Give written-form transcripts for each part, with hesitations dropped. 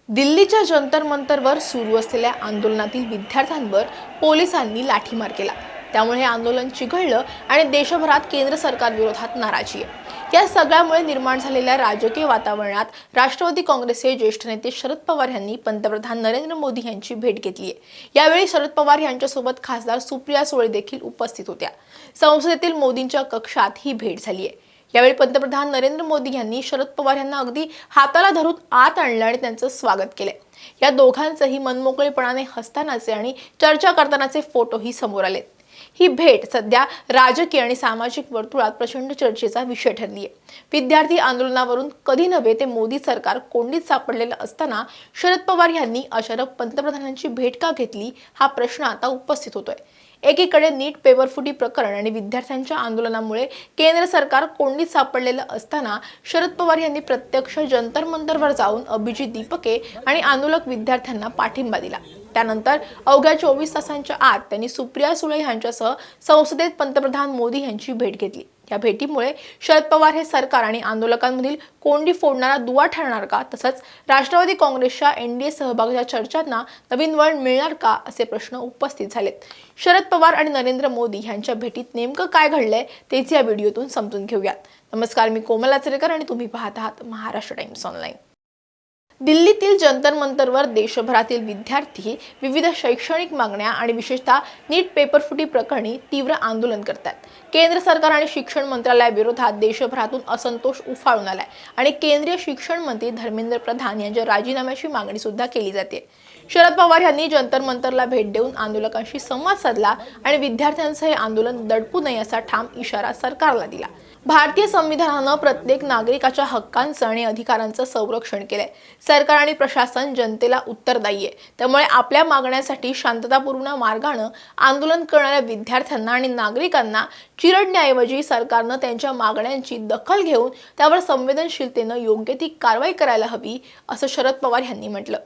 दिल्लीच्या जंतर मंतरवर सुरू असलेल्या आंदोलनातील विद्यार्थ्यांवर पोलिसांनी लाठीमार केला। त्यामुळे हे आंदोलन चिघळलं आणि देशभरात केंद्र सरकार विरोधात नाराजी आहे। या सगळ्यामुळे निर्माण झालेल्या राजकीय वातावरणात राष्ट्रवादी काँग्रेसचे ज्येष्ठ नेते शरद पवार यांनी पंतप्रधान नरेंद्र मोदी यांची भेट घेतली आहे। यावेळी शरद पवार यांच्यासोबत खासदार सुप्रिया सुळे देखील उपस्थित होत्या। संसदेतील मोदींच्या कक्षात ही भेट झाली आहे। यावेळी पंतप्रधान नरेंद्र मोदी यांनी शरद पवार यांना अगदी हाताला धरून आत आणलं आणि त्यांचं स्वागत केले। या दोघांचेही मनमोकळेपणाने हसतानाचे आणि चर्चा करतानाचे फोटोही समोर आले। ही भेट सध्या राजकीय आणि सामाजिक वर्तुळात प्रचंड चर्चेचा विषय ठरली आहे। विद्यार्थी आंदोलनावरून कधी नव्हे ते मोदी सरकार कोंडीत सापडलेलं असताना शरद पवार यांनी अचानक पंतप्रधानांची भेट का घेतली हा प्रश्न आता उपस्थित होतोय। एकीकडे नीट पेपर फुटी प्रकरण आणि विद्यार्थ्यांच्या आंदोलनामुळे केंद्र सरकार कोंडीत सापडलेलं असताना शरद पवार यांनी प्रत्यक्ष जंतर मंतरवर जाऊन अभिजित दीपके आणि आंदोलक विद्यार्थ्यांना पाठिंबा दिला। त्यानंतर अवघ्या 24 तासांच्या आत त्यांनी सुप्रिया सुळे यांच्यासह संसदेत पंतप्रधान मोदी यांची भेट घेतली। या भेटीमुळे शरद पवार हे सरकार आणि आंदोलकांमधील कोंडी फोडणारा दुवा ठरणार का, तसंच राष्ट्रवादी काँग्रेसच्या एनडीए सहभागाच्या चर्चांना नवीन वळण मिळणार का असे प्रश्न उपस्थित झालेत। शरद पवार आणि नरेंद्र मोदी यांच्या भेटीत नेमकं काय घडलंय तेच या व्हिडिओतून समजून घेऊयात। नमस्कार, मी कोमल आचरेकर आणि तुम्ही पाहत आहात महाराष्ट्र टाइम्स ऑनलाईन। दिल्लीतील जंतर मंतरवर देशभरातील विद्यार्थी विविध शैक्षणिक मागण्या आणि विशेषतः नीट पेपर फुटी प्रकरणी तीव्र आंदोलन करतात। केंद्र सरकार आणि शिक्षण मंत्रालयाविरोधात देशभरातून असंतोष उफाळून आलाय आणि केंद्रीय शिक्षण मंत्री धर्मेंद्र प्रधान यांच्या राजीनाम्याची मागणी सुद्धा केली जाते। शरद पवार यांनी जंतर मंतरला भेट देऊन आंदोलकांशी संवाद साधला आणि विद्यार्थ्यांचं हे आंदोलन दडपू नये असा ठाम इशारा सरकारला दिला। भारतीय संविधानानं प्रत्येक नागरिकाच्या हक्कांचं आणि अधिकारांचं संरक्षण केलंय। सरकार आणि प्रशासन जनतेला उत्तरदायी आहे, त्यामुळे आपल्या मागण्यांसाठी शांततापूर्ण मार्गाने आंदोलन करणाऱ्या विद्यार्थ्यांना आणि नागरिकांना चिरडण्याऐवजी सरकारनं त्यांच्या मागण्यांची दखल घेऊन त्यावर संवेदनशीलतेनं योग्य ती कारवाई करायला हवी, असं शरद पवार यांनी म्हटलं।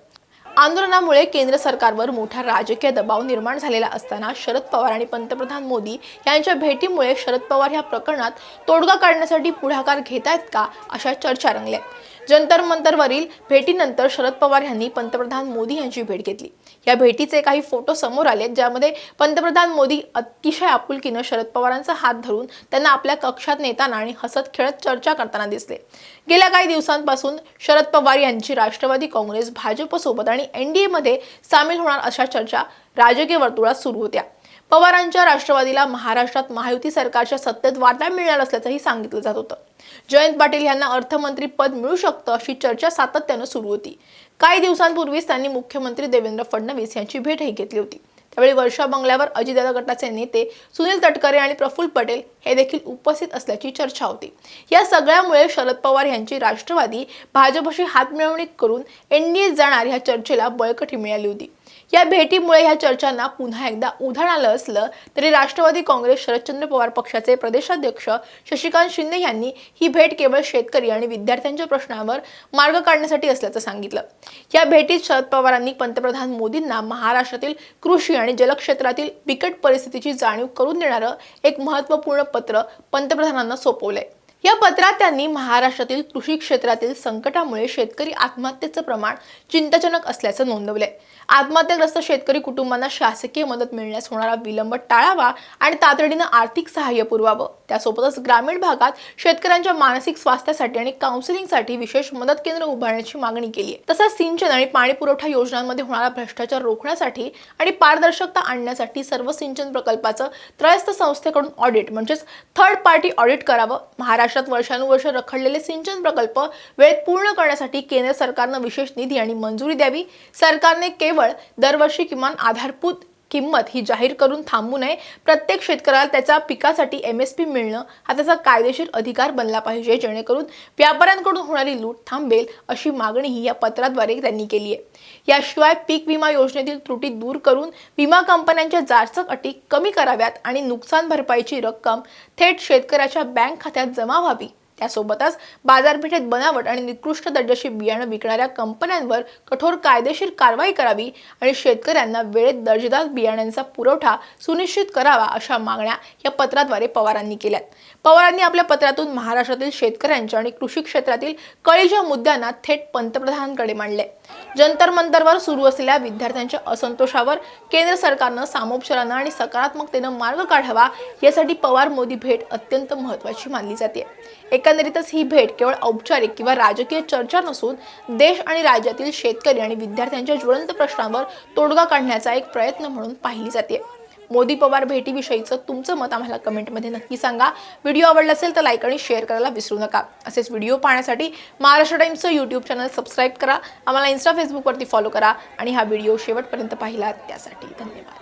आंदोलनामुळे केंद्र सरकारवर मोठा राजकीय दबाव निर्माण झालेला असताना शरद पवार आणि पंतप्रधान मोदी यांच्या भेटीमुळे शरद पवार या प्रकरणात तोडगा काढण्यासाठी पुढाकार घेतायत का, अशा चर्चा रंगल्या। जंतर मंतरवरील भेटीनंतर शरद पवार यांनी पंतप्रधान मोदी यांची भेट घेतली। या भेटीचे काही फोटो समोर आले, ज्यामध्ये पंतप्रधान मोदी अतिशय आपुलकीने शरद पवारांचा हात धरून त्यांना आपल्या कक्षात नेताना आणि हसत खेळत चर्चा करताना दिसले। गेल्या काही दिवसांपासून शरद पवार यांची राष्ट्रवादी काँग्रेस भाजप सोबत आणि एनडीए मध्ये सामील होणार अशा चर्चा राजकीय वर्तुळात सुरू होत्या। पवारांच्या राष्ट्रवादीला महाराष्ट्रात महायुती सरकारच्या सत्तेत वाटा मिळणार असल्याचंही सांगितलं जात होतं। जयंत पाटील यांना अर्थमंत्री पद मिळू शकतं अशी चर्चा सातत्यानं सुरू होती। काही दिवसांपूर्वीच त्यांनी मुख्यमंत्री देवेंद्र फडणवीस यांची भेटही घेतली होती। त्यावेळी वर्षा बंगल्यावर अजितदादा गटाचे नेते सुनील तटकरे आणि प्रफुल्ल पटेल हे देखील उपस्थित असल्याची चर्चा होती। या सगळ्यामुळे शरद पवार यांची राष्ट्रवादी भाजपशी हातमिळवणी करून एनडीए जाणार ह्या चर्चेला बळकटी मिळाली होती। या भेटीमुळे ह्या चर्चांना पुन्हा एकदा उधाण आलं असलं तरी राष्ट्रवादी काँग्रेस शरदचंद्र पवार पक्षाचे प्रदेशाध्यक्ष शशिकांत शिंदे यांनी ही भेट केवळ शेतकरी आणि विद्यार्थ्यांच्या प्रश्नांवर मार्ग काढण्यासाठी असल्याचं सांगितलं। या भेटीत शरद पवारांनी पंतप्रधान मोदींना महाराष्ट्रातील कृषी आणि जलक्षेत्रातील बिकट परिस्थितीची जाणीव करून देणारं एक महत्त्वपूर्ण पत्र पंतप्रधानांना सोपवलंय। या पत्रात त्यांनी महाराष्ट्रातील कृषी क्षेत्रातील संकटामुळे शेतकरी आत्महत्येचं प्रमाण चिंताजनक असल्याचं नोंदवलंय। आत्महत्याग्रस्त शेतकरी कुटुंबांना शासकीय मदत मिळण्यास होणारा विलंब टाळावा आणि तातडीनं आर्थिक सहाय्य पुरवावं। त्यासोबतच ग्रामीण भागात शेतकऱ्यांच्या मानसिक स्वास्थ्यासाठी आणि काउन्सिलिंगसाठी विशेष मदत केंद्र उभारण्याची मागणी केली आहे। तसंच सिंचन आणि पाणी पुरवठा योजनांमध्ये होणारा भ्रष्टाचार रोखण्यासाठी आणि पारदर्शकता आणण्यासाठी सर्व सिंचन प्रकल्पाचं त्रयस्थ संस्थेकडून ऑडिट म्हणजेच थर्ड पार्टी ऑडिट करावं। महाराष्ट्रात वर्षानुवर्ष रखडलेले सिंचन प्रकल्प वेळेत पूर्ण करण्यासाठी केंद्र सरकारनं विशेष निधी आणि मंजुरी द्यावी। सरकारने केवळ दरवर्षी किमान आधारभूत किंमत ही जाहीर करून थांबू नये। प्रत्येक शेतकऱ्याला त्याच्या पिकासाठी एमएसपी मिळणं हा त्याचा कायदेशीर अधिकार बनला पाहिजे, जेणेकरून व्यापाऱ्यांकडून होणारी लूट थांबेल, अशी मागणीही या पत्राद्वारे त्यांनी केली आहे। याशिवाय पीक विमा योजनेतील त्रुटी दूर करून विमा कंपन्यांच्या जाचक अटी कमी कराव्यात आणि नुकसान भरपाईची रक्कम थेट शेतकऱ्याच्या बँक खात्यात जमा व्हावी। त्यासोबतच बाजारपेठेत बनावट आणि निकृष्ट दर्जाची बियाणं विकणाऱ्या कंपन्यांवर कठोर कायदेशीर कारवाई करावी आणि शेतकऱ्यांना वेळेत दर्जेदार बियाण्यांचा पुरवठा सुनिश्चित करावा अशा मागण्या या पत्राद्वारे पवारांनी केल्यात। पवारांनी आपल्या पत्रातून महाराष्ट्रातील शेतकऱ्यांच्या आणि कृषी क्षेत्रातील कळीच्या मुद्द्यांना थेट पंतप्रधानांकडे मांडले। जंतर मंतरवर सुरू असलेल्या विद्यार्थ्यांच्या असंतोषावर केंद्र सरकारनं सामोपचारानं आणि सकारात्मकतेनं मार्ग काढावा यासाठी पवार मोदी भेट अत्यंत महत्त्वाची मानली जाते। एकंदरीतच ही भेट केवळ औपचारिक किंवा राजकीय चर्चा नसून देश आणि राज्यातील शेतकरी आणि विद्यार्थ्यांच्या ज्वलंत प्रश्नांवर तोडगा काढण्याचा एक प्रयत्न म्हणून पाहिली जाते। मोदी पवार भेटीविषयीचं तुमचं मत आम्हाला कमेंटमध्ये नक्की सांगा। व्हिडिओ आवडला असेल तर लाईक आणि शेअर करायला विसरू नका। असेच व्हिडिओ पाहण्यासाठी महाराष्ट्र टाइम्सचं यूट्यूब चॅनल सबस्क्राईब करा, आम्हाला इन्स्टा फेसबुकवरती फॉलो करा आणि हा व्हिडिओ शेवटपर्यंत पाहिला त्यासाठी धन्यवाद।